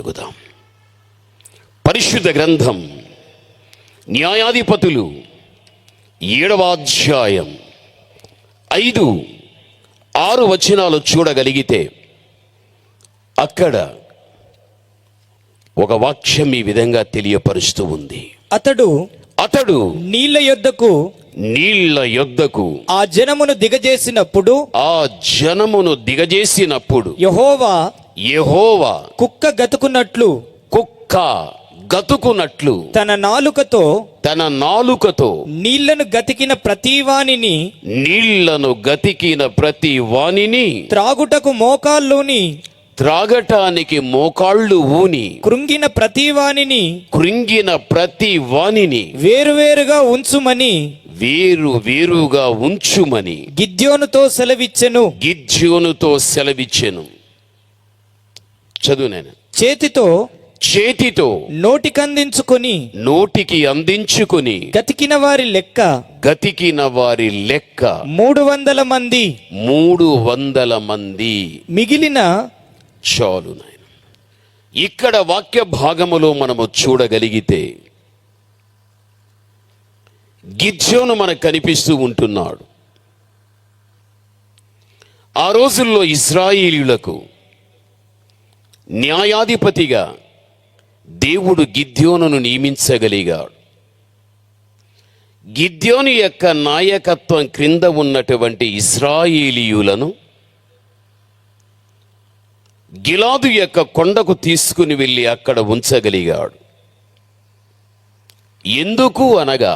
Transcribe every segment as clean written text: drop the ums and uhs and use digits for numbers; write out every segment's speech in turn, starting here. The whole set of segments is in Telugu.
అడుగుదాం. పరిశుద్ధ గ్రంథం న్యాయాధిపతులు 7వ అధ్యాయం 5-6 వచనాలు చూడగలిగితే అక్కడ ఒక వాక్యం ఈ విధంగా తెలియపరుస్తూ ఉంది. అతడు నీళ్ల యొద్దకు ఆ జనమును దిగజేసినప్పుడు యెహోవా కుక్క గతుకున్నట్లు తన నాలుకతో నీళ్లను గతికిన ప్రతి వానిని త్రాగటానికి మోకాళ్ళు ఊని కృంగిన ప్రతి వానిని వేరువేరుగా ఉంచుమని గిద్యోనుతో సెలవిచ్చెను. చదువు నేను. చేతితో నోటికి అందించుకొని గతికిన వారి లెక్క 300 మంది. మిగిలిన చాలు నాయన. ఇక్కడ వాక్య భాగములో మనము చూడగలిగితే గిద్యోను మనకు కనిపిస్తూ ఉంటున్నాడు. ఆ రోజుల్లో ఇశ్రాయేలీయులకు న్యాయాధిపతిగా దేవుడు గిద్యోనును నియమించగలిగాడు. గిద్యోను యొక్క నాయకత్వం క్రింద ఉన్నటువంటి ఇశ్రాయేలీయులను గిలాదు యొక్క కొండకు తీసుకుని వెళ్ళి అక్కడ ఉంచగలిగాడు. ఎందుకు అనగా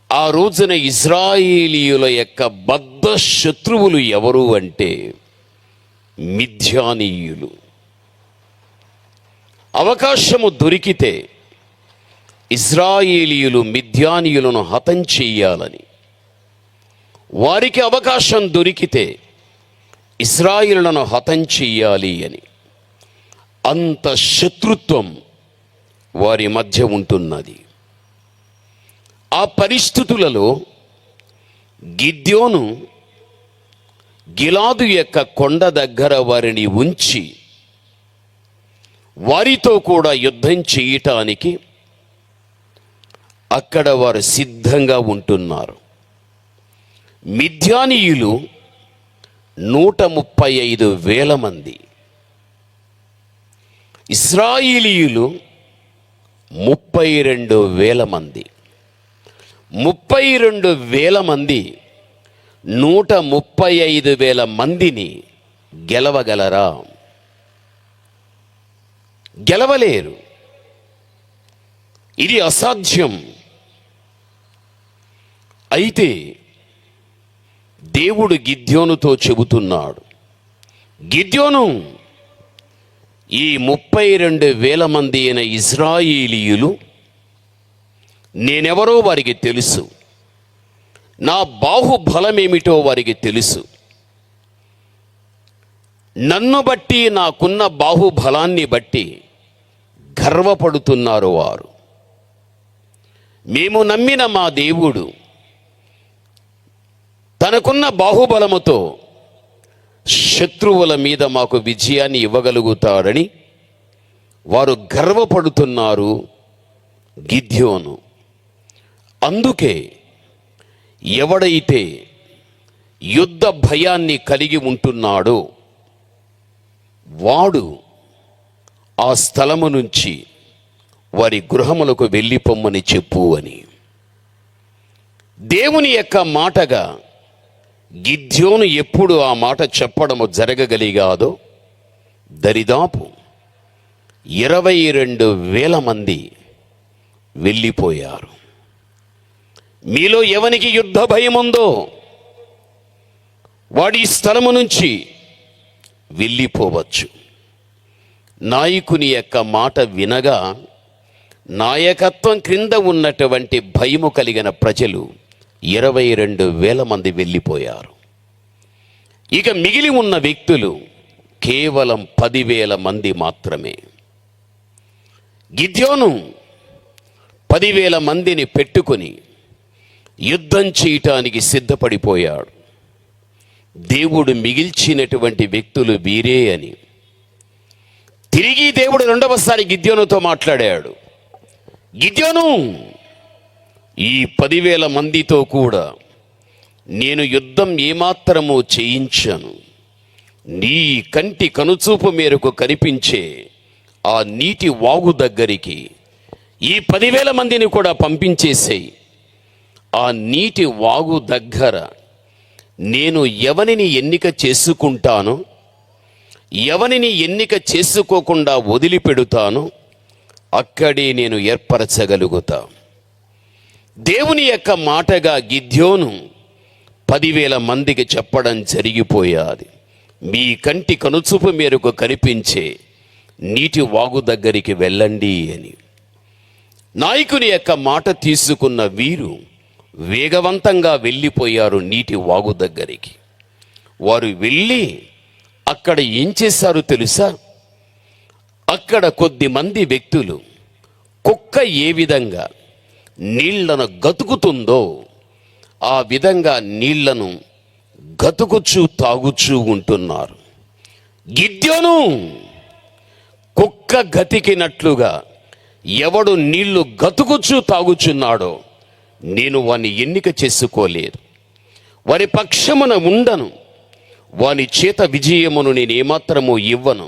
ఆ రోజున ఇశ్రాయేలీయుల యొక్క బద్ధ శత్రువులు ఎవరు అంటే మిద్యానీయులు. అవకాశము దొరికితే ఇశ్రాయేలీయులు మిద్యానీయులను హతం చెయ్యాలని, వారికి అవకాశం దొరికితే ఇశ్రాయేలులను హతం చెయ్యాలి అని అంత శత్రుత్వం వారి మధ్య ఉంటున్నది. ఆ పరిస్థితులలో గిద్యోను గిలాదు యొక్క కొండ దగ్గర వారిని ఉంచి వారితో కూడా యుద్ధం చేయటానికి అక్కడ వారు సిద్ధంగా ఉంటున్నారు. మిద్యానీయులు 135,000 మంది, ఇశ్రాయేలీయులు 32,000 మంది. 32,000 మంది 135,000 మందిని గెలవగలరా? గెలవలేరు. ఇది అసాధ్యం. అయితే దేవుడు గిద్యోనుతో చెబుతున్నాడు, గిద్యోను, ఈ 32,000 మంది అయిన ఇశ్రాయేలీయులు నేనెవరో వారికి తెలుసు, నా బాహుబలమేమిటో వారికి తెలుసు. నన్ను బట్టి, నాకున్న బాహుబలాన్ని బట్టి గర్వపడుతున్నారు వారు. మేము నమ్మిన మా దేవుడు తనకున్న బాహుబలముతో శత్రువుల మీద మాకు విజయాన్ని ఇవ్వగలుగుతాడని వారు గర్వపడుతున్నారు గిద్యోను. అందుకే ఎవడైతే యుద్ధ భయాన్ని కలిగి ఉంటున్నాడో వాడు ఆ స్థలము నుంచి వారి గృహములకు వెళ్ళిపోమ్మని చెప్పు అని దేవుని యొక్క మాటగా గిద్యోను ఎప్పుడు ఆ మాట చెప్పడము జరగగలిగాదో దరిదాపు 22,000 మంది వెళ్ళిపోయారు. మీలో ఎవనికి యుద్ధ భయం ఉందో వాడి స్థలము నుంచి వెళ్ళిపోవచ్చు. నాయకుని యొక్క మాట వినగా నాయకత్వం క్రింద ఉన్నటువంటి భయము కలిగిన ప్రజలు 22,000 మంది వెళ్ళిపోయారు. ఇక మిగిలి ఉన్న వ్యక్తులు కేవలం 10,000 మంది మాత్రమే. గిద్యోను 10,000 మందిని పెట్టుకొని యుద్ధం చేయటానికి సిద్ధపడిపోయాడు. దేవుడు మిగిల్చినటువంటి వ్యక్తులు వీరే అని తిరిగి దేవుడు రెండవసారి గిద్యోనుతో మాట్లాడాడు. గిద్యోను, ఈ 10,000 మందితో కూడా నేను యుద్ధం ఏమాత్రము చేయించాను. నీ కంటి కనుచూపు మేరకు కనిపించే ఆ నీటి వాగు దగ్గరికి ఈ 10,000 మందిని కూడా పంపించేసేయి. ఆ నీటి వాగు దగ్గర నేను ఎవరిని ఎన్నిక చేసుకుంటానో, ఎవరిని ఎన్నిక చేసుకోకుండా వదిలిపెడుతానో అక్కడే నేను ఏర్పరచగలుగుతా. దేవుని యొక్క మాటగా గిద్యోను 10,000 మందికి చెప్పడం జరిగిపోయాది. మీ కంటి కనుచూపు మేరకు కనిపించే నీటి వాగు దగ్గరికి వెళ్ళండి అని. నాయకుని యొక్క మాట తీసుకున్న వీరు వేగవంతంగా వెళ్ళిపోయారు నీటి వాగు దగ్గరికి. వారు వెళ్ళి అక్కడ ఏం చేశారు తెలుసా? అక్కడ కొద్దిమంది వ్యక్తులు కుక్క ఏ విధంగా నీళ్లను గతుకుతుందో ఆ విధంగా నీళ్లను గతుకుచూ తాగుచూ ఉంటున్నారు. గిద్యోను కుక్క గతికినట్లుగా ఎవడు నీళ్లు గతుకుచూ తాగుచున్నాడో నేను వాని ఎన్నిక చేసుకోలేదు. వారి పక్షమున ఉండను. వాని చేత విజయమును నేను ఏమాత్రము ఇవ్వను.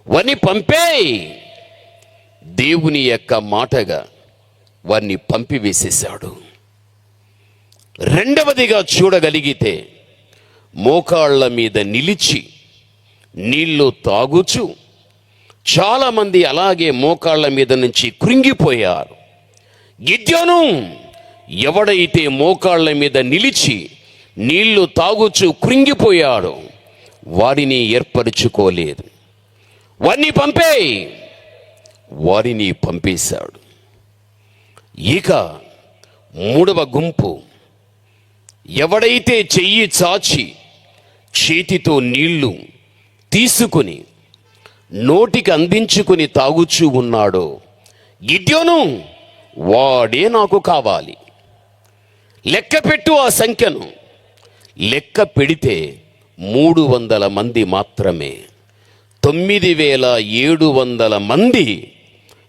వాని పంపేయ్. దేవుని యొక్క మాటగా వారిని పంపివేసేశాడు. రెండవదిగా చూడగలిగితే మోకాళ్ళ మీద నిలిచి నీళ్లు తాగుచు చాలామంది అలాగే మోకాళ్ళ మీద నుంచి కృంగిపోయారు. గిద్యోను ఎవడైతే మోకాళ్ళ మీద నిలిచి నీళ్లు తాగుచు కృంగిపోయాడో వారిని ఏర్పరచుకోలేదు. వారిని పంపేయ్. వారిని పంపేశాడు. ఇక మూడవ గుంపు ఎవడైతే చెయ్యి చాచి చేతితో నీళ్లు తీసుకుని నోటికి అందించుకుని తాగుచూ ఉన్నాడో గిద్యోను, వాడే నాకు కావాలి. లెక్క పెట్టు ఆ సంఖ్యను. లెక్క పెడితే 300 మంది మాత్రమే. 9,700 మంది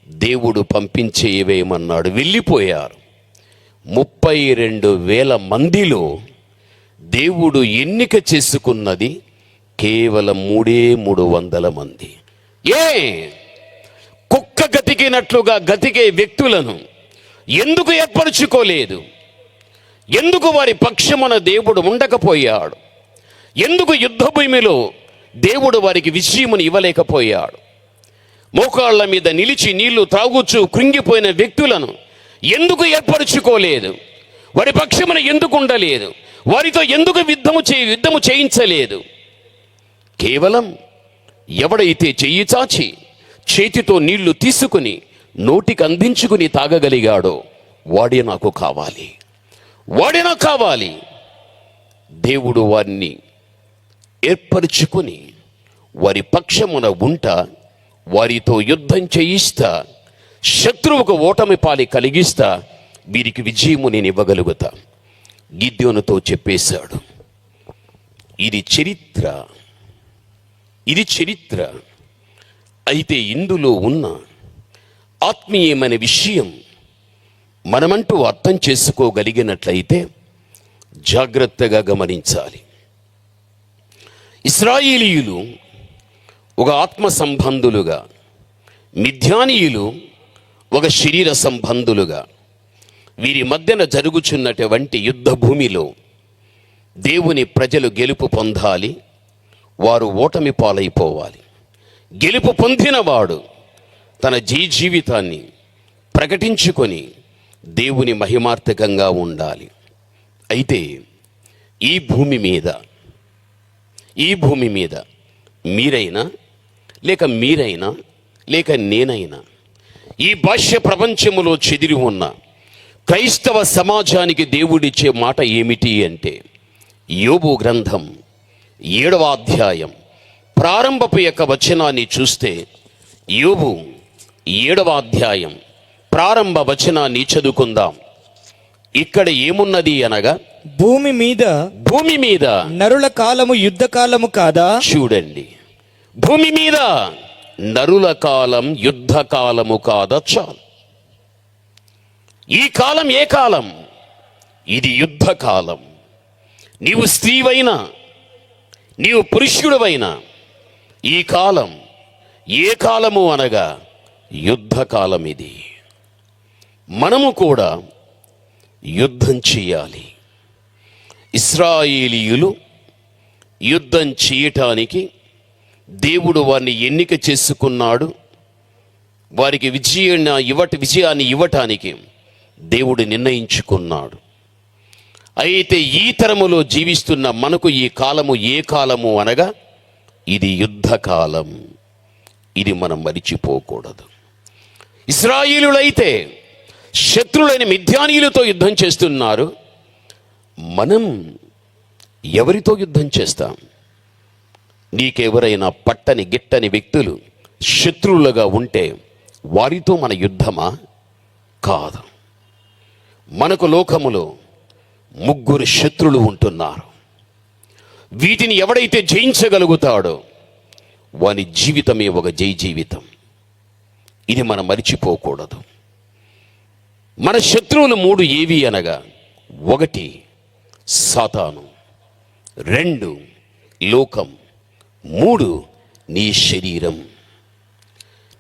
దేవుడు పంపించేవేమన్నాడు వెళ్ళిపోయారు. 32,000 మందిలో దేవుడు ఎన్నిక చేసుకున్నది కేవలం 300 మంది. కుక్క గతికినట్లుగా గతికే వ్యక్తులను ఎందుకు ఏర్పరచుకోలేదు? ఎందుకు వారి పక్షమున దేవుడు ఉండకపోయాడు? ఎందుకు యుద్ధ భూమిలో దేవుడు వారికి విజయమును ఇవ్వలేకపోయాడు? మోకాళ్ళ మీద నిలిచి నీళ్లు తాగుచూ కృంగిపోయిన వ్యక్తులను ఎందుకు ఏర్పరచుకోలేదు? వారి పక్షమున ఎందుకు ఉండలేదు? వారితో ఎందుకు యుద్ధము చేయించలేదు? కేవలం ఎవడైతే చెయ్యి చాచి చేతితో నీళ్లు తీసుకుని నోటికి అందించుకుని తాగగలిగాడో వాడే నాకు కావాలి. వాడే నాకు కావాలి. దేవుడు వారిని ఏర్పరచుకుని వారి పక్షమున ఉంటా, వారితో యుద్ధం చేయిస్తా, శత్రువుకు ఓటమి పాలి కలిగిస్తా, వీరికి విజయము నేను ఇవ్వగలుగుతా. గిద్యోనుతో చెప్పేశాడు. ఇది చరిత్ర. అయితే ఇందులో ఉన్న ఆత్మీయమైన విషయం మనమంటూ అర్థం చేసుకోగలిగినట్లయితే జాగ్రత్తగా గమనించాలి. ఇశ్రాయేలీయులు ఒక ఆత్మ సంబంధులుగా, మిద్యానీయులు ఒక శరీర సంబంధులుగా, వీరి మధ్యన జరుగుచున్నటువంటి యుద్ధ భూమిలో దేవుని ప్రజలు గెలుపు పొందాలి, వారు ఓటమి పాలైపోవాలి. గెలుపు పొందినవాడు తన జీవితాన్ని ప్రకటించుకొని దేవుని మహిమార్థకంగా ఉండాలి. అయితే ఈ భూమి మీద మీరైనా లేక నేనైనా ఈ భాష్య ప్రపంచములో చెదిరి ఉన్న క్రైస్తవ సమాజానికి దేవుడిచ్చే మాట ఏమిటి అంటే, యోబు గ్రంథం 7వ అధ్యాయం ప్రారంభపు యొక్క వచనాన్ని చూస్తే, యోబు 7వ అధ్యాయం ప్రారంభ వచనాన్ని చదువుకుందాం. ఇక్కడ ఏమున్నది అనగా, భూమి మీద నరుల కాలము యుద్ధ కాలము కాదా? చూడండి, భూమి మీద నరుల కాలం యుద్ధ కాలము కాద చాలు. ఈ కాలం ఏ కాలం? ఇది యుద్ధ కాలం. నీవు స్త్రీవైనా, నీవు పురుషుడవైనా, ఈ కాలం ఏ కాలము అనగా యుద్ధ కాలం. ఇది మనము కూడా యుద్ధం చేయాలి. ఇశ్రాయేలీయులు యుద్ధం చేయటానికి దేవుడు వారిని ఎన్నిక చేసుకున్నాడు. వారికి విజయాన్ని ఇవ్వటానికి దేవుడు నిర్ణయించుకున్నాడు. అయితే ఈ తరములో జీవిస్తున్న మనకు ఈ కాలము ఏ కాలము అనగా ఇది యుద్ధ కాలం. ఇది మనం మరిచిపోకూడదు. ఇశ్రాయేలులైతే శత్రులైన మిద్యానీయులతో యుద్ధం చేస్తున్నారు. మనం ఎవరితో యుద్ధం చేస్తాం? నీకెవరైనా పట్టని గిట్టని వ్యక్తులు శత్రువులుగా ఉంటే వారితో మన యుద్ధమా? కాదు. మనకు లోకములో 3 శత్రులు ఉంటున్నారు. వీటిని ఎవడైతే జయించగలుగుతాడో వాని జీవితమే ఒక జై జీవితం. ఇది మనం మరిచిపోకూడదు. మన శత్రువులు 3 ఏవి అనగా 1 సాతాను, 2 లోకం, 3 నీ శరీరం.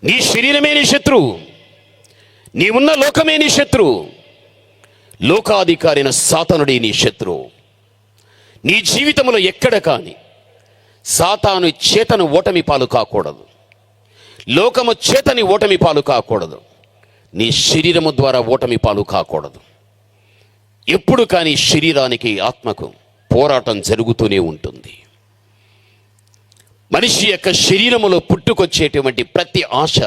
నీ శరీరమే నీ శత్రువు. నీవున్న లోకమే నీ శత్రువు. లోకాధికారైన సాతానుడే నీ శత్రువు. నీ జీవితంలో ఎక్కడ కానీ సాతాను చేతను ఓటమి పాలు కాకూడదు. లోకము చేతని ఓటమి పాలు కాకూడదు. నీ శరీరము ద్వారా ఓటమి పాలు కాకూడదు. ఎప్పుడు కానీ శరీరానికి ఆత్మకు పోరాటం జరుగుతూనే ఉంటుంది. మనిషి యొక్క శరీరములో పుట్టుకొచ్చేటువంటి ప్రతి ఆశ,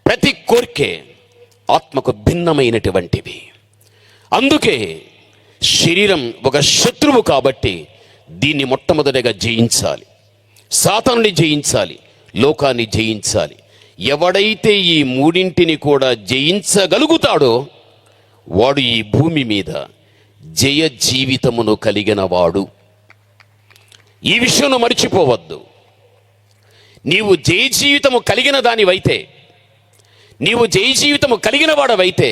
ప్రతి కోరికే ఆత్మకు భిన్నమైనటువంటివి. అందుకే శరీరం ఒక శత్రువు కాబట్టి దీన్ని మొట్టమొదటిగా జయించాలి. సాతానుని జయించాలి, లోకాన్ని జయించాలి. ఎవడైతే ఈ 3 కూడా జయించగలుగుతాడో వాడు ఈ భూమి మీద జయ జీవితమును కలిగిన వాడు. ఈ విషయం మర్చిపోవద్దు. నీవు జయ జీవితము కలిగిన దానివైతే, నీవు జయ జీవితము కలిగిన వాడవైతే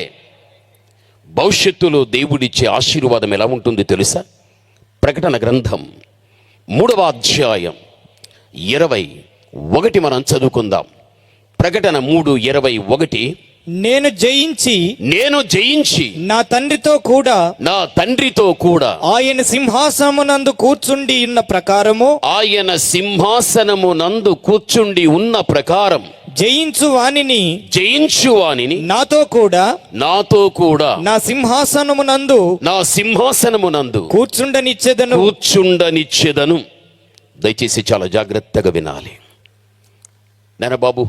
భవిష్యత్తులో దేవుడిచ్చే ఆశీర్వాదం ఎలా ఉంటుంది తెలుసా? ప్రకటన గ్రంథం 3వ అధ్యాయం 21 మనం చదువుకుందాం. ప్రకటన 3:21. నేను జయించి నా తండ్రితో కూడా ఆయన సింహాసనమునందు కూర్చుండి ఉన్న ప్రకారం జయించు వానిని నాతో కూడా నా సింహాసనమునందు కూర్చుండనిచ్చెదను. దయచేసి చాలా జాగ్రత్తగా వినాలి. నాన్న బాబు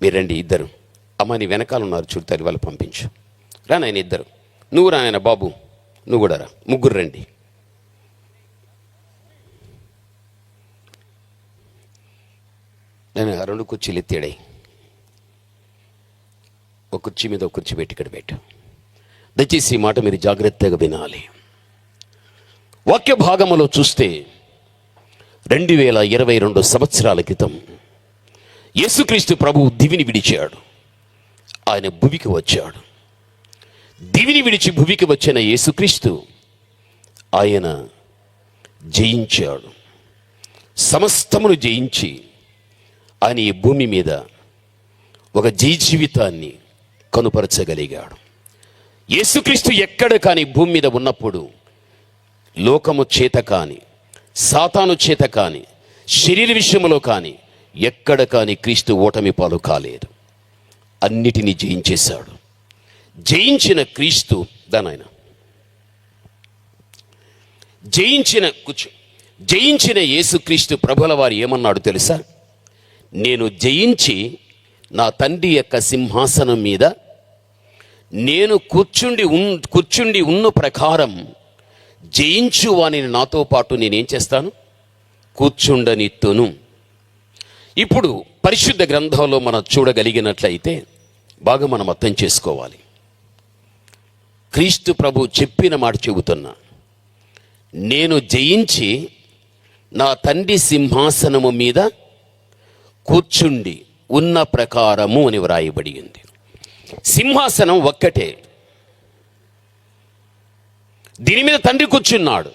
మీరండి, ఇద్దరు. అమ్మ నీ వెనకాల ఉన్నారు చూడు, తల్లి వాళ్ళు పంపించు. రా నాయన ఇద్దరు, నువ్వు రా నాయన బాబు, నువ్వు కూడా రా, 3 రండి. నేను 2 కుర్చీలు ఎత్తాడాయి. ఒక కుర్చీ మీద ఒక కుర్చీ పెట్టి ఇక్కడ పెట్టు. దయచేసి ఈ మాట మీరు జాగ్రత్తగా వినాలి. వాక్య భాగములో చూస్తే 2022 సంవత్సరాల క్రితం యేసుక్రీస్తు ప్రభువు దివిని విడిచాడు. ఆయన భూమికి వచ్చాడు. దివిని విడిచి భూమికి వచ్చిన యేసుక్రీస్తు ఆయన జయించాడు. సమస్తమును జయించి ఆయన ఈ భూమి మీద ఒక జయ జీవితాన్ని కనుపరచగలిగాడు. యేసుక్రీస్తు ఎక్కడ కానీ భూమి మీద ఉన్నప్పుడు లోకము చేత కానీ, సాతాను చేత కానీ, శరీర విషయంలో కానీ ఎక్కడ కానీ క్రీస్తు ఓటమి పాలు కాలేదు. అన్నిటినీ జయించేశాడు. జయించిన క్రీస్తు దానాయన జయించిన యేసుక్రీస్తు ప్రభుల వారు ఏమన్నాడు తెలుసా? నేను జయించి నా తండ్రి యొక్క సింహాసనం మీద నేను కూర్చుండి ఉన్న ప్రకారం జయించు వానిని నాతో పాటు నేనేం చేస్తాను? కూర్చుండనిత్తును. ఇప్పుడు పరిశుద్ధ గ్రంథంలో మనం చూడగలిగినట్లయితే బాగా మనం అర్థం చేసుకోవాలి. క్రీస్తు ప్రభు చెప్పిన మాట చెబుతున్నా, నేను జయించి నా తండ్రి సింహాసనము మీద కూర్చుండి ఉన్న ప్రకారము అని వ్రాయబడి ఉంది. సింహాసనం ఒక్కటే, దీని మీద తండ్రి కూర్చున్నాడు.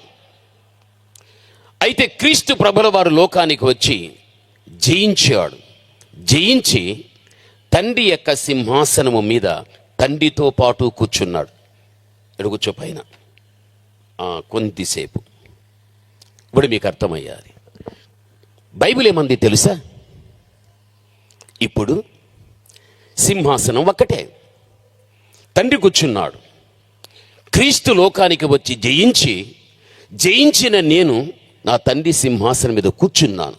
అయితే క్రీస్తు ప్రభుల వారు లోకానికి వచ్చి జయించాడు. జయించి తండ్రి యొక్క సింహాసనము మీద తండ్రితో పాటు కూర్చున్నాడు. ఎడుగుచ్చో పైన కొంతసేపు. ఇప్పుడు మీకు అర్థమయ్యాది. బైబిల్ ఏమంది తెలుసా? ఇప్పుడు సింహాసనం ఒక్కటే, తండ్రి కూర్చున్నాడు. క్రీస్తు లోకానికి వచ్చి జయించిన నేను నా తండ్రి సింహాసనం మీద కూర్చున్నాను.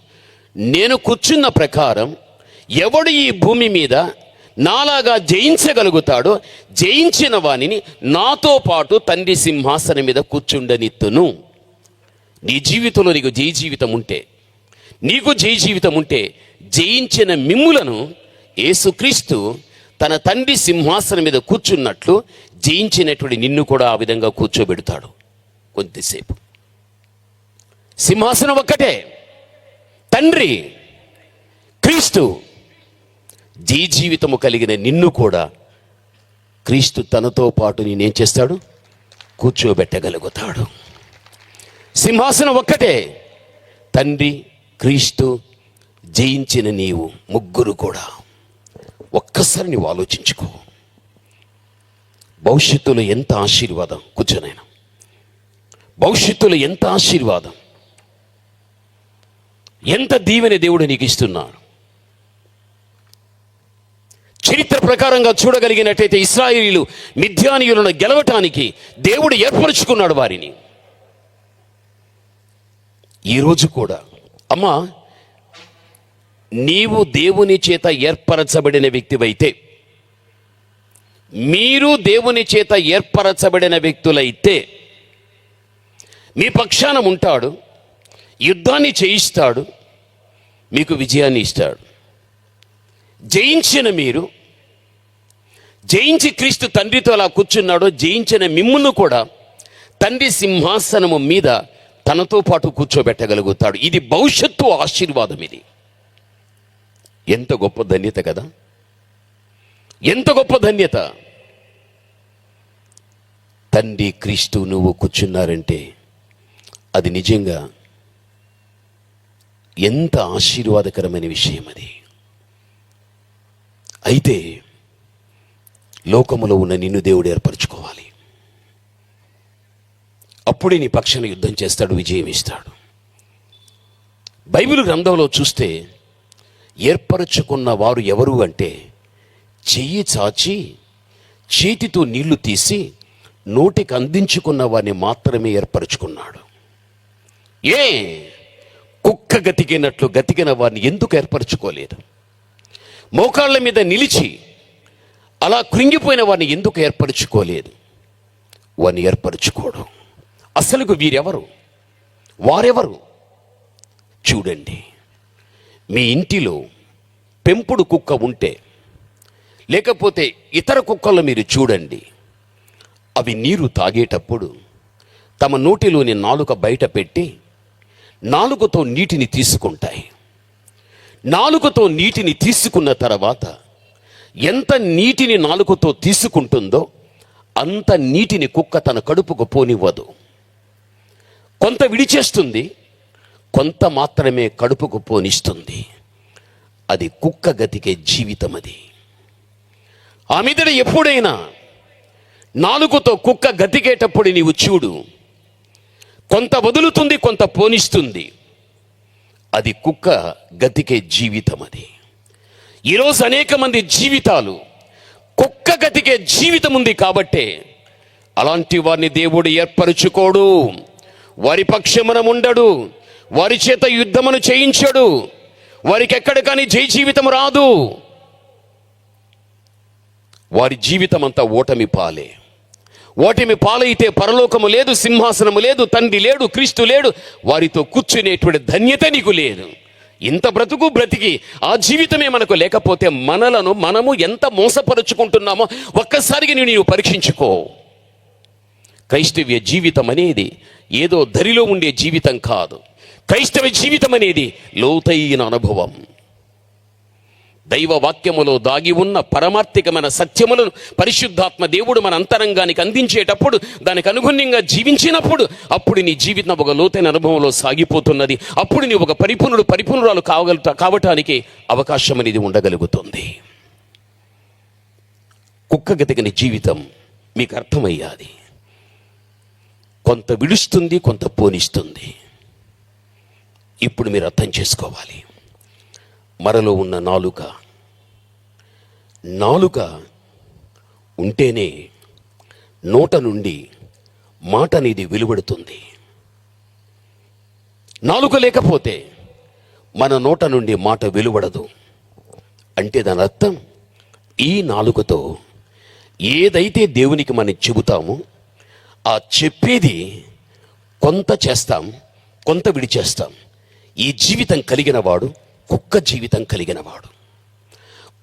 నేను కూర్చున్న ప్రకారం ఎవడు ఈ భూమి మీద నాలాగా జయించగలుగుతాడో జయించిన వానిని నాతో పాటు తండ్రి సింహాసనం మీద కూర్చుండనిత్తును. నీ జీవితంలో నీకు జయ జీవితం ఉంటే, నీకు జయ జీవితం ఉంటే, జయించిన మిమ్ములను యేసుక్రీస్తు తన తండ్రి సింహాసనం మీద కూర్చున్నట్లు జయించినటువంటి నిన్ను కూడా ఆ విధంగా కూర్చోబెడతాడు కొద్దిసేపు. సింహాసనం ఒక్కటే, తండ్రి క్రీస్తు. జీ జీవితము కలిగిన నిన్ను కూడా క్రీస్తు తనతో పాటు నేనేం చేస్తాడు? కూర్చోబెట్టగలుగుతాడు. సింహాసనం ఒక్కటే, తండ్రి క్రీస్తు జయించిన నీవు, ముగ్గురు కూడా. ఒక్కసారి నువ్వు ఆలోచించుకో. భవిష్యత్తులో ఎంత ఆశీర్వాదం. కూర్చోనైనా భవిష్యత్తులో ఎంత ఆశీర్వాదం, ఎంత దీవెన దేవుడు నీకు ఇస్తున్నాడు. చరిత్ర ప్రకారంగా చూడగలిగినట్టయితే ఇశ్రాయేలీయులు మిద్యానీయులను గెలవటానికి దేవుడు ఏర్పరచుకున్నాడు వారిని. ఈరోజు కూడా అమ్మా, నీవు దేవుని చేత ఏర్పరచబడిన వ్యక్తివైతే, మీరు దేవుని చేత ఏర్పరచబడిన వ్యక్తులైతే, మీ పక్షాన ఉంటాడు, యుద్ధాన్ని చేయిస్తాడు, మీకు విజయాన్ని ఇస్తాడు. జయించిన మీరు, జయించి క్రీస్తు తండ్రితో అలా కూర్చున్నాడో, జయించిన మిమ్మును కూడా తండ్రి సింహాసనము మీద తనతో పాటు కూర్చోబెట్టగలుగుతాడు. ఇది భవిష్యత్తు ఆశీర్వాదం. ఇది ఎంత గొప్ప ధన్యత కదా, ఎంత గొప్ప ధన్యత. తండ్రి క్రీస్తు నువ్వు కూర్చున్నారంటే అది నిజంగా ఎంత ఆశీర్వాదకరమైన విషయం అది. అయితే లోకములో ఉన్న నిన్ను దేవుడు ఏర్పరచుకోవాలి. అప్పుడే నీ పక్షాన యుద్ధం చేస్తాడు, విజయం ఇస్తాడు. బైబిల్ గ్రంథంలో చూస్తే ఏర్పరచుకున్న వారు ఎవరు అంటే, చెయ్యి చాచి చేతితో నీళ్లు తీసి నోటికి అందించుకున్న వారిని మాత్రమే ఏర్పరచుకున్నాడు. కుక్క గతికినట్లు గతికిన వారిని ఎందుకు ఏర్పరచుకోలేదు? మోకాళ్ళ మీద నిలిచి అలా కృంగిపోయిన వారిని ఎందుకు ఏర్పరచుకోలేదు? వారిని ఏర్పరచుకోడు. అసలుకు వీరెవరు, వారెవరు? చూడండి, మీ ఇంటిలో పెంపుడు కుక్క ఉంటే, లేకపోతే ఇతర కుక్కలు మీరు చూడండి, అవి నీరు తాగేటప్పుడు తమ నోటిలోని నాలుక బయట పెట్టి నాలుకతో నీటిని తీసుకుంటాయి. నాలుకతో నీటిని తీసుకున్న తర్వాత ఎంత నీటిని నాలుకతో తీసుకుంటుందో అంత నీటిని కుక్క తన కడుపుకు పోనివ్వదు. కొంత విడిచేస్తుంది, కొంత మాత్రమే కడుపుకు పోనిస్తుంది. అది కుక్క గతికే జీవితం. అది ఆ మీదట ఎప్పుడైనా నాలుగుతో కుక్క గతికేటప్పుడు నీవు చూడు, కొంత వదులుతుంది, కొంత పోనిస్తుంది. అది కుక్క గతికే జీవితం. అది ఈరోజు అనేక మంది జీవితాలు కుక్క గతికే జీవితం ఉంది. కాబట్టే అలాంటి వారిని దేవుడు ఏర్పరచుకోడు, వారి పక్షమున ఉండడు, వారి చేత యుద్ధమును చేయించడు, వారికి ఎక్కడ కానీ జయ జీవితం రాదు. వారి జీవితం అంతా ఓటమి పాలే. ఓటమి పాలైతే పరలోకము లేదు, సింహాసనము లేదు, తండ్రి లేడు, క్రీస్తు లేడు, వారితో కూర్చునేటువంటి ధన్యత నీకు లేదు. ఇంత బ్రతుకు బ్రతికి ఆ జీవితమే మనకు లేకపోతే మనలను మనము ఎంత మోసపరుచుకుంటున్నామో ఒక్కసారిగా నీవు పరీక్షించుకో. క్రైస్తవ్య జీవితం అనేది ఏదో దరిలో ఉండే జీవితం కాదు. క్రైస్తవ జీవితం అనేది లోతైన అనుభవం. దైవ వాక్యములో దాగి ఉన్న పరమార్థికమైన సత్యములను పరిశుద్ధాత్మ దేవుడు మన అంతరంగానికి అందించేటప్పుడు దానికి అనుగుణ్యంగా జీవించినప్పుడు అప్పుడు నీ జీవితం ఒక లోతైన అనుభవంలో సాగిపోతున్నది. అప్పుడు నీ ఒక పరిపూర్ణురాలు కావటానికి అవకాశం అనేది ఉండగలుగుతుంది. కుక్కగతికని జీవితం మీకు అర్థమయ్యాది. కొంత విడుస్తుంది, కొంత పోనిస్తుంది. ఇప్పుడు మీరు అర్థం చేసుకోవాలి. మనలో ఉన్న నాలుక ఉంటేనే నోట నుండి మాట అనేది వెలువడుతుంది. నాలుక లేకపోతే మన నోట నుండి మాట వెలువడదు. అంటే దాని అర్థం ఈ నాలుకతో ఏదైతే దేవునికి మనం చెబుతామో ఆ చెప్పేది కొంత చేస్తాం, కొంత విడిచేస్తాం. ఈ జీవితం కలిగిన వాడు కుక్క జీవితం కలిగిన వాడు.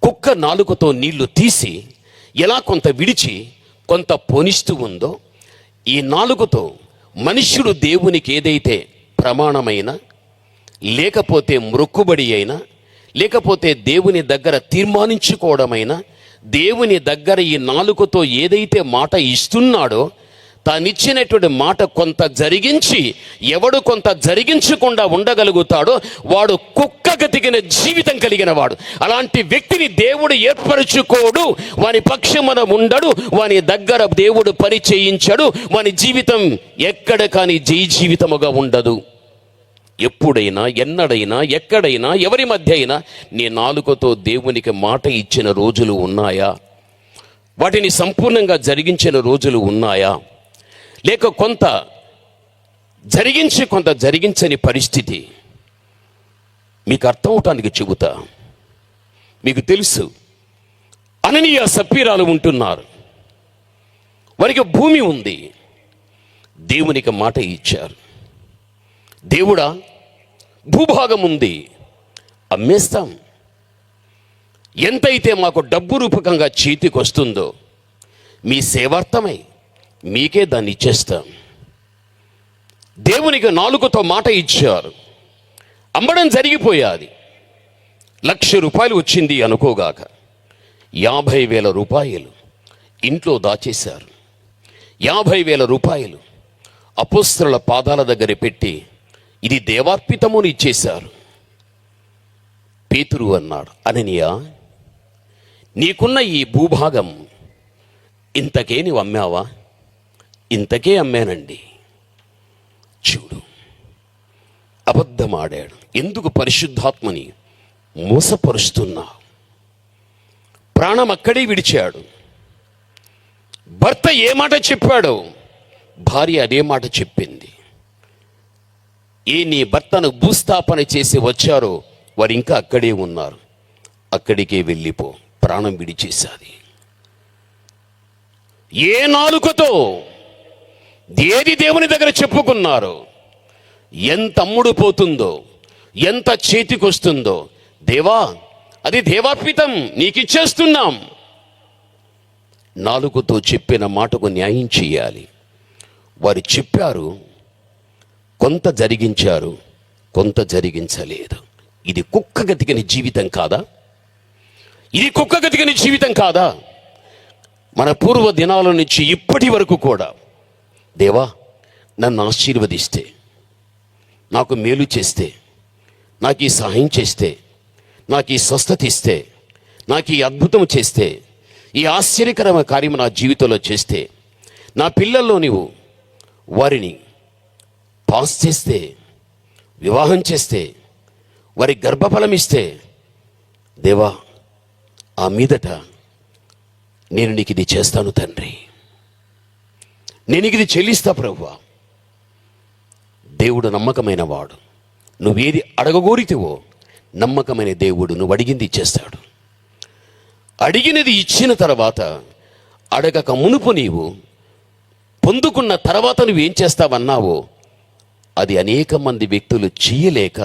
కుక్క నాలుకతో నీళ్లు తీసి ఎలా కొంత విడిచి కొంత పోనిస్తూ ఉందో, ఈ నాలుకతో మనుష్యుడు దేవునికి ఏదైతే ప్రమాణమైన, లేకపోతే మొక్కుబడి అయినా, లేకపోతే దేవుని దగ్గర తీర్మానించుకోవడమైనా, దేవుని దగ్గర ఈ నాలుకతో ఏదైతే మాట ఇస్తున్నాడో తానిచ్చినటువంటి మాట కొంత జరిగించి, ఎవడు కొంత జరిగించకుండా ఉండగలుగుతాడో వాడు కుక్కగతికిన జీవితం కలిగిన వాడు. అలాంటి వ్యక్తిని దేవుడు ఏర్పరచుకోడు, వాని పక్షమున ఉండడు, వాని దగ్గర దేవుడు పని చేయించడు. వాని జీవితం ఎక్కడ కానీ జై జీవితముగా ఉండదు. ఎప్పుడైనా, ఎన్నడైనా, ఎక్కడైనా, ఎవరి మధ్య అయినా నీ నాలుకతో దేవునికి మాట ఇచ్చిన రోజులు ఉన్నాయా? వాటిని సంపూర్ణంగా జరిగించిన రోజులు ఉన్నాయా? లేక కొంత జరిగించి కొంత జరిగించని పరిస్థితి? మీకు అర్థం అవటానికి చెబుతా. మీకు తెలుసు, అననీయ సప్పీరాలు ఉంటున్నారు. వారికి భూమి ఉంది, దేవునికి మాట ఇచ్చారు. దేవుడా, భూభాగం ఉంది, అమ్మేస్తాం. ఎంతైతే మాకు డబ్బు రూపకంగా చేతికి వస్తుందో మీ సేవార్థమై మీకే దాన్ని ఇచ్చేస్తాం. దేవునికి నాలుకతో మాట ఇచ్చారు, అమ్మడం జరిగిపోయాది. 1,00,000 రూపాయలు వచ్చింది అనుకోగాక 50,000 రూపాయలు ఇంట్లో దాచేశారు. 50,000 రూపాయలు అపోస్తలుల పాదాల దగ్గర పెట్టి ఇది దేవార్పితముని ఇచ్చేశారు. పేతురు అన్నాడు, అననీయ, నీకున్న ఈ భూభాగం ఇంతకే నీవు అమ్మావా? ఇంతకే అమ్మానండి. చూడు, అబద్ధమాడాడు. ఎందుకు పరిశుద్ధాత్మని మోసపరుస్తున్నావు? ప్రాణం అక్కడే విడిచాడు. భర్త ఏ మాట చెప్పాడో భార్య అదే మాట చెప్పింది. నీ భర్తను భూస్థాపన చేసి వచ్చారో వారు ఇంకా అక్కడే ఉన్నారు. అక్కడికే వెళ్ళిపో. ప్రాణం విడిచేశాది. ఏ నాలుకతో ఏది దేవుని దగ్గర చెప్పుకున్నారో, ఎంత అమ్ముడు పోతుందో, ఎంత చేతికొస్తుందో, దేవా అది దేవార్పితం నీకిచ్చేస్తున్నాం. నాలుకతో చెప్పిన మాటకు న్యాయం చేయాలి. వారు చెప్పారు, కొంత జరిగించారు, కొంత జరిగించలేదు. ఇది కుక్కగతికిన జీవితం కాదా? ఇది కుక్కగతికిన జీవితం కాదా? మన పూర్వ దినాల నుంచి ఇప్పటి వరకు కూడా, దేవా నన్ను ఆశీర్వదిస్తే, నాకు మేలు చేస్తే, నాకు ఈ సహాయం చేస్తే, నాకు ఈ స్వస్థత ఇస్తే, నాకు ఈ అద్భుతం చేస్తే, ఈ ఆశ్చర్యకరమైన కార్యం నా జీవితంలో చేస్తే, నా పిల్లల్లో నీవు వారిని పాస్ చేస్తే, వివాహం చేస్తే, వారి గర్భఫలం ఇస్తే, దేవా ఆ మీదట నేను నీకు ఇది చేస్తాను తండ్రి, నేను ఇది చెల్లిస్తా ప్రభువా. దేవుడు నమ్మకమైన వాడు. నువ్వేది అడగగోరితివో నమ్మకమైన దేవుడు నువ్వు అడిగింది ఇచ్చేస్తాడు. అడిగినది ఇచ్చిన తర్వాత అడగక మునుపు నీవు పొందుకున్న తర్వాత నువ్వేం చేస్తావన్నావో అది అనేక మంది వ్యక్తులు చేయలేక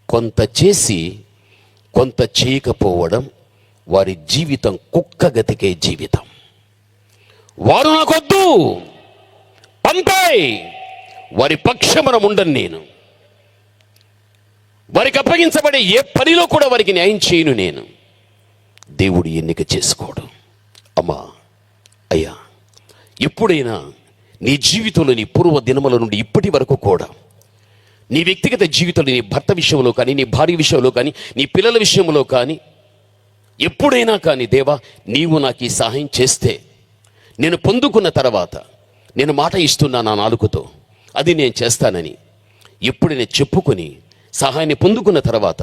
కొంత చేసి కొంత చేయకపోవడం వారి జీవితం కుక్కగతికే జీవితం. వారు నాకొద్దు, పంపాయి, వారి పక్షమున ఉండను నేను. వారికి అప్పగించబడే ఏ పనిలో కూడా వారికి న్యాయం చేయను నేను. దేవుడు ఎన్నిక చేసుకోడు. అమ్మా, అయ్యా, ఎప్పుడైనా నీ జీవితంలో నీ పూర్వ దినముల నుండి ఇప్పటి వరకు కూడా నీ వ్యక్తిగత జీవితంలో నీ భర్త విషయంలో కానీ, నీ భార్య విషయంలో కానీ, నీ పిల్లల విషయంలో కానీ, ఎప్పుడైనా కానీ దేవా నీవు నాకు ఈ సహాయం చేస్తే నేను పొందుకున్న తర్వాత నేను మాట ఇస్తున్నా నా నాలుకతో అది నేను చేస్తానని ఎప్పుడైనా చెప్పుకొని సహాయాన్ని పొందుకున్న తర్వాత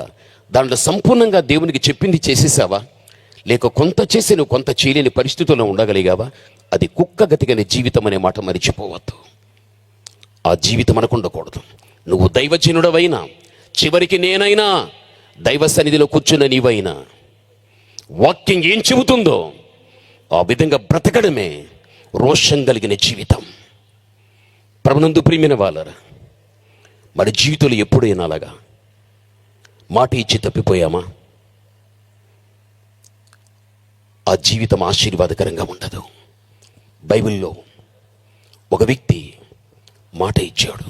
దాంట్లో సంపూర్ణంగా దేవునికి చెప్పింది చేసేసావా? లేక కొంత చేసి నువ్వు కొంత చేయలేని పరిస్థితుల్లో ఉండగలిగావా? అది కుక్కగతిగని జీవితం అనే మాట మరిచిపోవద్దు. ఆ జీవితం మనకు ఉండకూడదు. నువ్వు దైవజనుడవైనా, చివరికి నేనైనా, దైవ సన్నిధిలో కూర్చున్న నీవైనా, వాక్యం ఏం చెబుతుందో ఆ విధంగా బ్రతకడమే రోషం కలిగిన జీవితం. ప్రభునందు ప్రియమైన వాళ్ళరా, మరి జీవితంలో ఎప్పుడైనా అలాగా మాట ఇచ్చి తప్పిపోయామా? ఆ జీవితం ఆశీర్వాదకరంగా ఉండదు. బైబిల్లో ఒక వ్యక్తి మాట ఇచ్చాడు.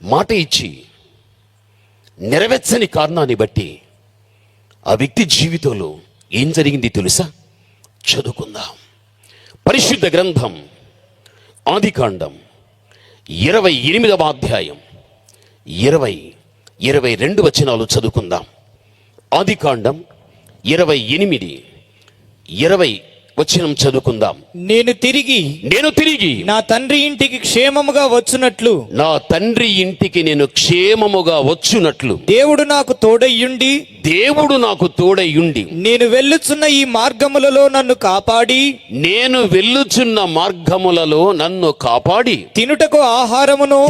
మాట ఇచ్చి నెరవేర్చని కారణాన్ని బట్టి ఆ వ్యక్తి జీవితంలో ఏం జరిగింది తెలుసా? చదువుకుందాం. పరిశుద్ధ గ్రంథం ఆదికాండం 28వ అధ్యాయం 22 వచనాలు చదువుకుందాం. ఆదికాండం 28:20 వచనం చదువుకుందాం. నేను తిరిగి నా తండ్రి ఇంటికి క్షేమముగా వచ్చునట్లు నేను క్షేమముగా వచ్చునట్లు దేవుడు నాకు తోడయ్యుండి నేను వెళ్ళుచున్న ఈ మార్గములలో నన్ను కాపాడి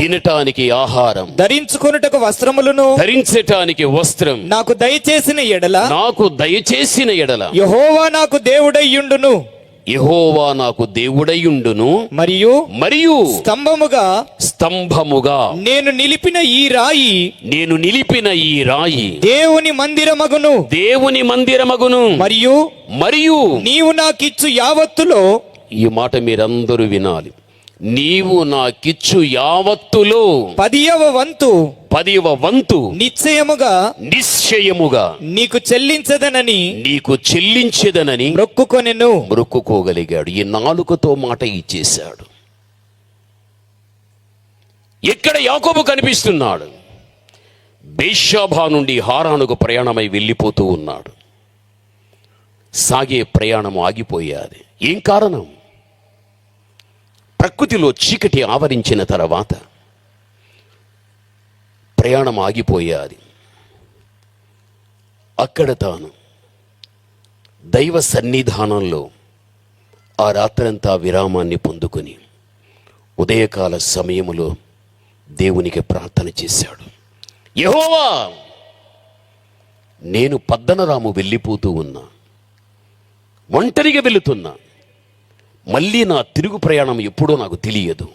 తినటానికి ఆహారం ధరించుకొనుటకు ధరించటానికి వస్త్రం నాకు దయచేసిన ఎడల యెహోవా నాకు దేవుడయ్యుండును మరియు స్తంభముగా నేను నిలిపిన ఈ రాయి దేవుని మందిరమగును మరియు నీవు నాకిచ్చు యావత్తులో, ఈ మాట మీరందరూ వినాలి, నీవు నాకిచ్చు యావత్తులో 10వ వంతు నిశ్చయముగా నీకు చెల్లించదనని మొక్కుకోగలిగాడు. ఈ నాలుకతో మాట ఇచ్చేశాడు. ఎక్కడ యాకోబు కనిపిస్తున్నాడు? బేర్షెబా నుండి హారానుకు ప్రయాణమై వెళ్ళిపోతూ ఉన్నాడు. సాగే ప్రయాణం ఆగిపోయాది. ఏం కారణం? ప్రకృతిలో చీకటి ఆవరించిన తర్వాత ప్రయాణం ఆగిపోయాది. అక్కడ తాను దైవ సన్నిధానంలో ఆ రాత్రంతా విరామాన్ని పొందుకొని ఉదయకాల సమయములో దేవునికి ప్రార్థన చేశాడు. యెహోవా, నేను పద్దనరాము వెళ్ళిపోతూ ఉన్నా, ఒంటరిగా వెళుతున్నా, మళ్ళీ నా తిరుగు ప్రయాణం ఎప్పుడో నాకు తెలియదు.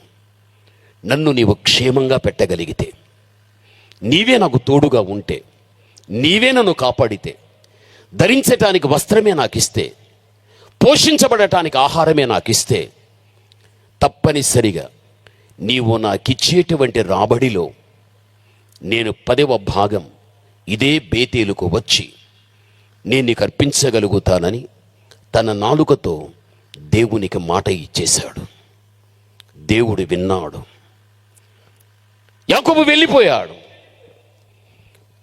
నన్ను నీవు క్షేమంగా పెట్టగలిగితే, నీవే నాకు తోడుగా ఉంటే, నీవే నన్ను కాపాడితే, ధరించటానికి వస్త్రమే నాకిస్తే, పోషించబడటానికి ఆహారమే నాకిస్తే, తప్పనిసరిగా నీవు నాకిచ్చేటువంటి రాబడిలో నేను 10వ భాగం ఇదే బేతేలుకు వచ్చి నేను నీకు అర్పించగలుగుతానని తన నాలుకతో దేవునికి మాట ఇచ్చేశాడు. దేవుడు విన్నాడు. యాకోబు వెళ్ళిపోయాడు.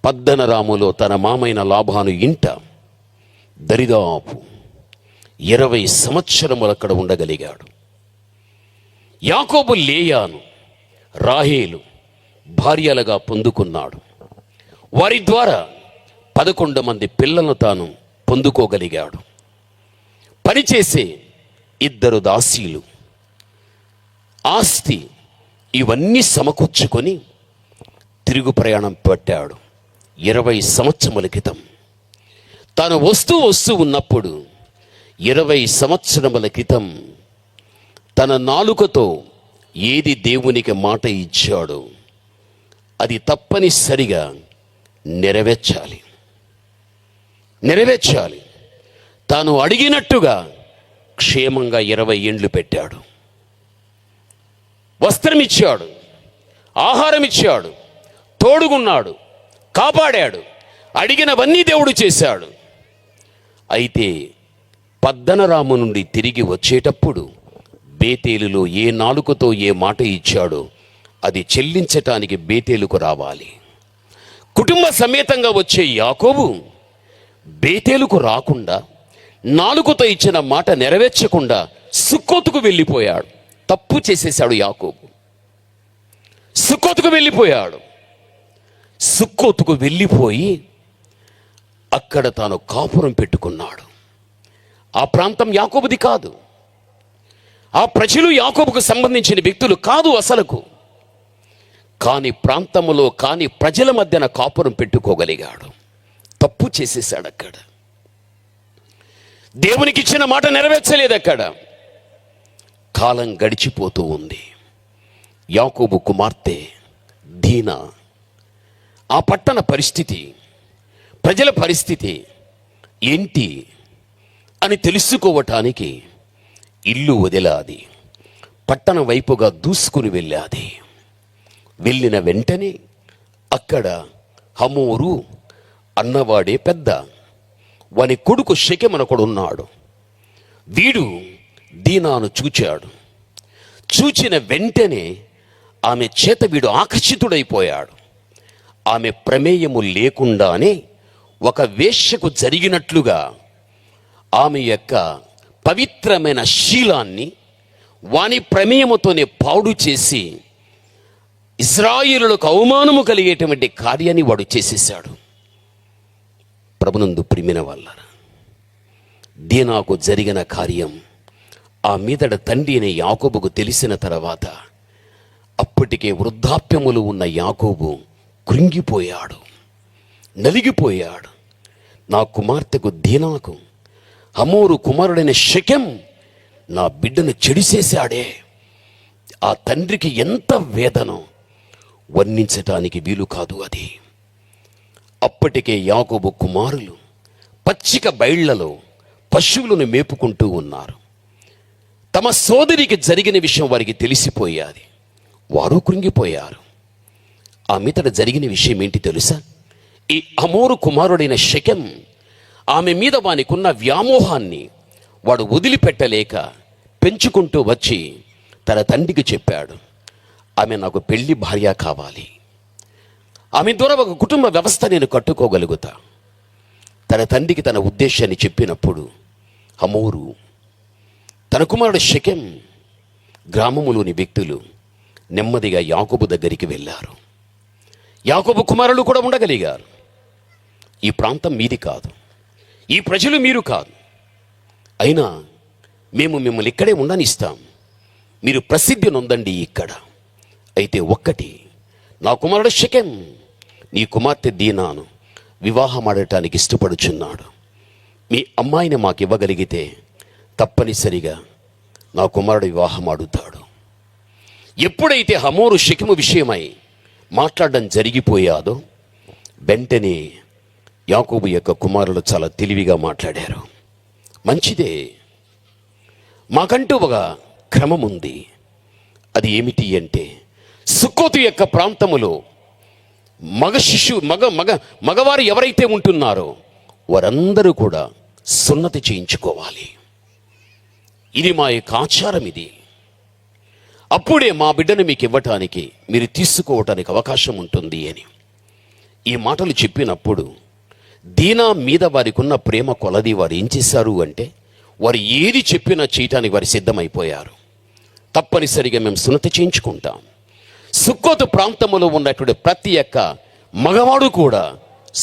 పద్దనరాములో తన మామైన లాబాను ఇంట దరిదాపు 20 సంవత్సరములు అక్కడ ఉండగలిగాడు. యాకోబు లేయాను, రాహేలు భార్యలుగా పొందుకున్నాడు. వారి ద్వారా 11 మంది పిల్లలను తాను పొందుకోగలిగాడు. పనిచేసే 2 దాసీలు, ఆస్తి, ఇవన్నీ సమకూర్చుకొని తిరుగు ప్రయాణం పెట్టాడు. 20 సంవత్సరముల క్రితం తాను వస్తూ ఉన్నప్పుడు 20 సంవత్సరముల క్రితం తన నాలుకతో ఏది దేవునికి మాట ఇచ్చాడో అది తప్పనిసరిగా నెరవేర్చాలి. తాను అడిగినట్టుగా క్షేమంగా 20 ఏండ్లు పెట్టాడు. వస్త్రం ఇచ్చాడు, ఆహారం ఇచ్చాడు, తోడుగున్నాడు, కాపాడాడు, అడిగినవన్నీ దేవుడు చేశాడు. అయితే పద్దనరాము నుండి తిరిగి వచ్చేటప్పుడు బేతేలులో ఏ నాలుకతో ఏ మాట ఇచ్చాడో అది చెల్లించటానికి బేతేలుకు రావాలి. కుటుంబ సమేతంగా వచ్చే యాకోబు బేతేలుకు రాకుండా, నాలుకతో ఇచ్చిన మాట నెరవేర్చకుండా సుక్కోతుకు వెళ్ళిపోయాడు. తప్పు చేసేశాడు యాకోబు. సుక్కోతుకు వెళ్ళిపోయాడు. సుక్కోతుకు వెళ్ళిపోయి అక్కడ తాను కాపురం పెట్టుకున్నాడు. ఆ ప్రాంతం యాకోబుది కాదు. ఆ ప్రజలు యాకోబుకు సంబంధించిన వ్యక్తులు కాదు అసలుకు. కాని ప్రాంతములో కాని ప్రజల మధ్యన కాపురం పెట్టుకోగలిగాడు. తప్పు చేసేశాడు. అక్కడ దేవునికి ఇచ్చిన మాట నెరవేర్చలేదు. అక్కడ కాలం గడిచిపోతూ ఉంది. యాకోబు కుమార్తె దీనా, ఆ పట్టణ పరిస్థితి, ప్రజల పరిస్థితి ఏంటి అని తెలుసుకోవటానికి ఇల్లు వదిలాది. పట్టణ వైపుగా దూసుకుని వెళ్ళాది. వెళ్ళిన వెంటనే అక్కడ హమోరు అన్నవాడే పెద్ద, వాని కొడుకు షెకెమనొకడున్నాడు. వీడు దీనాను చూచాడు. చూచిన వెంటనే ఆమె చేత వీడు ఆకర్షితుడైపోయాడు. ఆమె ప్రమేయము లేకుండానే ఒక వేశ్యకు జరిగినట్లుగా ఆమె యొక్క పవిత్రమైన శీలాన్ని వాని ప్రమేయముతోనే పాడు చేసి ఇశ్రాయేలులకు అవమానము కలిగేటువంటి కార్యాన్ని వాడు చేసేశాడు. ప్రభునందు ప్రియమైన వాళ్ళారా, దీనాకు జరిగిన కార్యం ఆ మీదట తండ్రి అనే యాకోబుకు తెలిసిన తర్వాత అప్పటికే వృద్ధాప్యములు ఉన్న యాకోబు కృంగిపోయాడు, నలిగిపోయాడు. నా కుమార్తెకు దీనాకు హమోరు కుమారుడైన షెకెం నా బిడ్డను చెడిసేశాడే. ఆ తండ్రికి ఎంత వేదనో వర్ణించటానికి వీలు కాదు అది. అప్పటికే యాకోబు కుమారులు పచ్చిక బయళ్లలో పశువులను మేపుకుంటూ ఉన్నారు. తమ సోదరికి జరిగిన విషయం వారికి తెలిసిపోయాది. వారు కృంగిపోయారు. ఆ మీదట జరిగిన విషయం ఏంటి తెలుసా? ఈ హమోరు కుమారుడైన షెకెం ఆమె మీద వానికున్న వ్యామోహాన్ని వాడు వదిలిపెట్టలేక పెంచుకుంటూ వచ్చి తన తండ్రికి చెప్పాడు, ఆమె నాకు పెళ్లి భార్య కావాలి, ఆమె ద్వారా ఒక కుటుంబ వ్యవస్థ నేను కట్టుకోగలుగుతా. తన తండ్రికి తన ఉద్దేశాన్ని చెప్పినప్పుడు హమోరు తన కుమారుడు షెకెం గ్రామములోని వ్యక్తులు నెమ్మదిగా యాకోబు దగ్గరికి వెళ్ళారు. యాకోబు కుమారులు కూడా ఉండగలిగారు. ఈ ప్రాంతం మీది కాదు, ఈ ప్రజలు మీరు కాదు, అయినా మేము మిమ్మల్ని ఇక్కడే ఉండనిస్తాం, మీరు ప్రసిద్ధి నొందండి ఇక్కడ. అయితే ఒక్కటి, నా కుమారుడు షెకెం నీ కుమార్తె దీనాను వివాహం ఆడటానికి ఇష్టపడుచున్నాడు. మీ అమ్మాయిని మాకు ఇవ్వగలిగితే తప్పనిసరిగా నా కుమారుడు వివాహం ఆడుతాడు. ఎప్పుడైతే హమోరు షెకెము విషయమై మాట్లాడడం జరిగిపోయాదో వెంటనే యాకోబు యొక్క కుమారులు చాలా తెలివిగా మాట్లాడారు. మంచిదే, మాకంటూ ఒక క్రమం ఉంది. అది ఏమిటి అంటే, సుక్కోతు యొక్క ప్రాంతములో మగవారు ఎవరైతే ఉంటున్నారో వారందరూ కూడా సున్నతి చేయించుకోవాలి. ఇది మా యొక్క ఆచారం. ఇది అప్పుడే మా బిడ్డను మీకు ఇవ్వటానికి, మీరు తీసుకోవటానికి అవకాశం ఉంటుంది అని ఈ మాటలు చెప్పినప్పుడు దీనా మీద వారికి ఉన్న ప్రేమ కొలది వారు ఏం చేశారు అంటే, వారు ఏది చెప్పినా చేయటానికి వారు సిద్ధమైపోయారు. తప్పనిసరిగా మేము సున్నతి చేయించుకుంటాం. సుక్కోతు ప్రాంతంలో ఉన్నటువంటి ప్రతి ఒక్క మగవాడు కూడా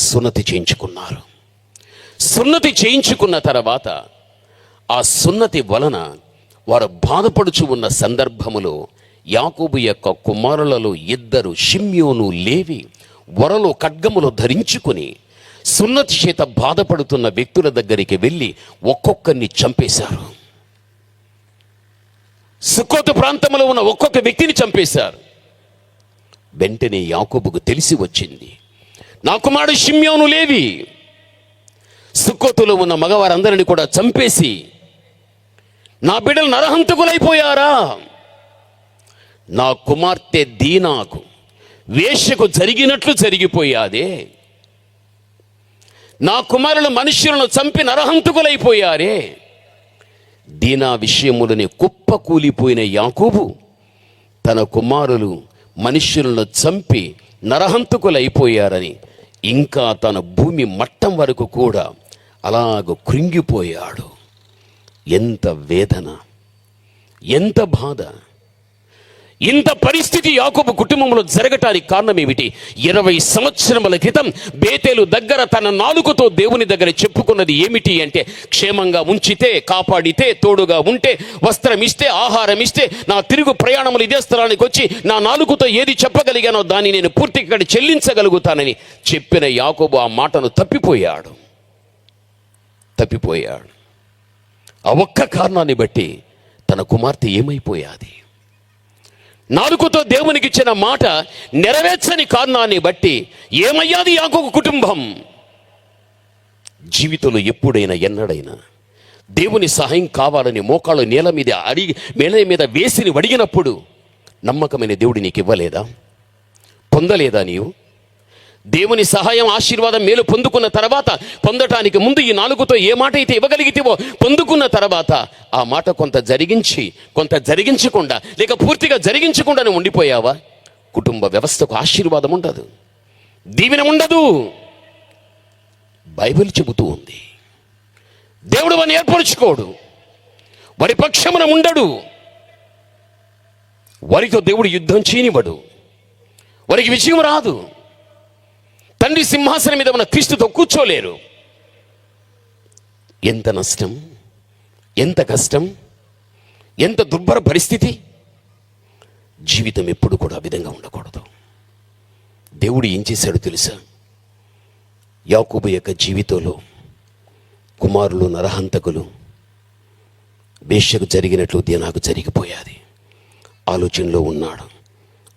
సున్నతి చేయించుకున్నారు. సున్నతి చేయించుకున్న తర్వాత ఆ సున్నతి వలన వారు బాధపడుచు ఉన్న సందర్భములో యాకోబు యొక్క కుమారులలో ఇద్దరు, షిమ్యోను, లేవి, వరలో ఖడ్గములు ధరించుకుని సున్నతి చేత బాధపడుతున్న వ్యక్తుల దగ్గరికి వెళ్ళి ఒక్కొక్కరిని చంపేశారు. సుక్కోతు ప్రాంతంలో ఉన్న ఒక్కొక్క వ్యక్తిని చంపేశారు. వెంటనే యాకోబుకు తెలిసి వచ్చింది, నా కుమారుడు షిమ్యోను, లేవి సుక్కోతులో ఉన్న మగవారందరిని కూడా చంపేసి నా బిడ్డలు నరహంతకులైపోయారా? నా కుమార్తె దీనాకు వేశ్యకు జరిగినట్లు జరిగిపోయాదే. నా కుమారులు మనుష్యులను చంపి నరహంతకులైపోయారే. దీనా విషయములని కుప్పకూలిపోయిన యాకోబు తన కుమారులు మనుష్యులను చంపి నరహంతకులైపోయారని ఇంకా తన భూమి మట్టం వరకు కూడా అలాగ కృంగిపోయాడు. ఎంత వేదన, ఎంత బాధ! ఇంత పరిస్థితి యాకోబు కుటుంబంలో జరగటానికి కారణం ఏమిటి? 20 సంవత్సరముల క్రితం బేతేలు దగ్గర తన నాలుకతో దేవుని దగ్గర చెప్పుకున్నది ఏమిటి అంటే, క్షేమంగా ఉంచితే, కాపాడితే, తోడుగా ఉంటే, వస్త్రం ఇస్తే, ఆహారం ఇస్తే, నా తిరుగు ప్రయాణములు ఇదే స్థలానికి వచ్చి నా నాలుకతో ఏది చెప్పగలిగానో దాన్ని నేను పూర్తిగా ఇక్కడ చెల్లించగలుగుతానని చెప్పిన యాకోబు ఆ మాటను తప్పిపోయాడు. ఆ ఒక్క కారణాన్ని బట్టి తన కుమార్తె ఏమైపోయాది? నాలుకతో దేవునికి ఇచ్చిన మాట నెరవేర్చని కారణాన్ని బట్టి ఏమయ్యాది యాకోబు కుటుంబం? జీవితంలో ఎప్పుడైనా ఎన్నడైనా దేవుని సహాయం కావాలని మోకాళ్ళు నేల మీద వేసిని వడిగినప్పుడు నమ్మకమైన దేవుడు నీకు ఇవ్వలేదా? పొందలేదా నీవు? దేవుని సహాయం, ఆశీర్వాదం, మేలు పొందుకున్న తర్వాత, పొందటానికి ముందు ఈ నాలుగుతో ఏ మాట అయితే ఇవ్వగలిగితేవో పొందుకున్న తర్వాత ఆ మాట కొంత జరిగించి, కొంత జరిగించకుండా, లేక పూర్తిగా జరిగించకుండానే ఉండిపోయావా? కుటుంబ వ్యవస్థకు ఆశీర్వాదం ఉండదు, దీవెన ఉండదు. బైబిల్ చెబుతూ ఉంది, దేవుడు వారిని ఏర్పరచుకోడు, వారి పక్షమున ఉండడు, వారితో దేవుడు యుద్ధం చేయనివ్వడు, వారికి విజయం రాదు. తండ్రి సింహాసనం మీద ఉన్న క్రీస్తుతో కూర్చోలేరు. ఎంత నష్టం, ఎంత కష్టం, ఎంత దుర్భర పరిస్థితి! జీవితం ఎప్పుడు కూడా ఆ విధంగా ఉండకూడదు. దేవుడు ఏం చేశాడు తెలుసా? యాకోబు యొక్క జీవితంలో కుమారులు నరహంతకులు వేశ్యకు జరిగినట్లు దీనాకు జరిగిపోయాది. ఆలోచనలో ఉన్నాడు.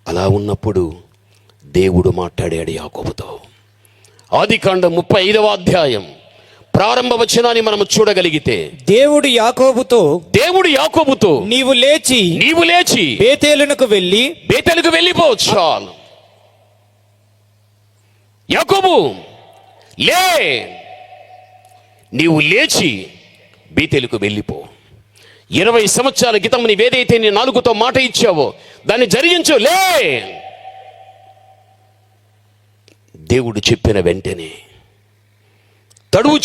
అలా ఉన్నప్పుడు దేవుడు మాట్లాడాడు యాకోబుతో. ఆదికాండం 35వ అధ్యాయం ప్రారంభ వచనాన్ని మనం చూడగలిగితే, దేవుడు యాకోబుతో నీవు లేచి బేతేలునకు వెళ్ళిపో. చాలు యాకోబు, లే, నీవు లేచి బేతేలుకు వెళ్ళిపో. 20 సంవత్సరాల క్రితం నీవేదైతే నీ నాలుగుతో మాట ఇచ్చావో దాన్ని జరిగించు, లే. దేవుడు చెప్పిన వెంటనే తడువు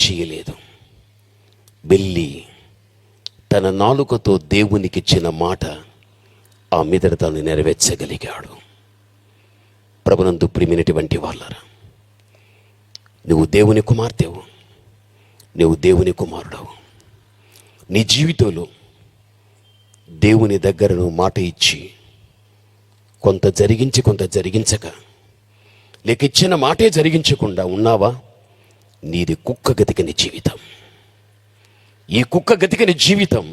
చేయలేదు, వెళ్ళి తన నాలుకతో దేవునికిచ్చిన మాట ఆ మీదట తాను నెరవేర్చగలిగాడు. ప్రభునందు ప్రియమైనటువంటి వాళ్ళరా, నువ్వు దేవుని కుమార్తెవు, నువ్వు దేవుని కుమారుడవు. నీ జీవితంలో దేవుని దగ్గర నువ్వు మాట ఇచ్చి కొంత జరిగించి కొంత జరిగించక, లేక ఇచ్చిన మాటే జరిగించకుండా ఉన్నావా? నీది కుక్క గతికని జీవితం. ఈ కుక్క గతికని జీవితం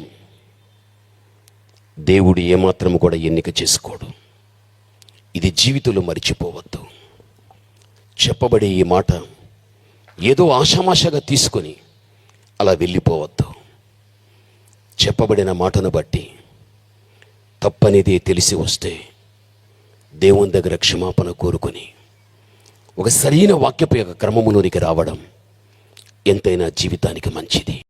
దేవుడు ఏమాత్రం కూడా ఎన్నిక చేసుకోడు. ఇది జీవితంలో మరిచిపోవద్దు. చెప్పబడే ఈ మాట ఏదో ఆషామాషాగా తీసుకొని అలా వెళ్ళిపోవద్దు. చెప్పబడిన మాటను బట్టి తప్పనేది తెలిసి వస్తే దేవుని దగ్గర క్షమాపణ కోరుకొని ఒక సరైన వాక్యపు యొక్క క్రమములోనికి రావడం ఎంతైనా జీవితానికి మంచిది.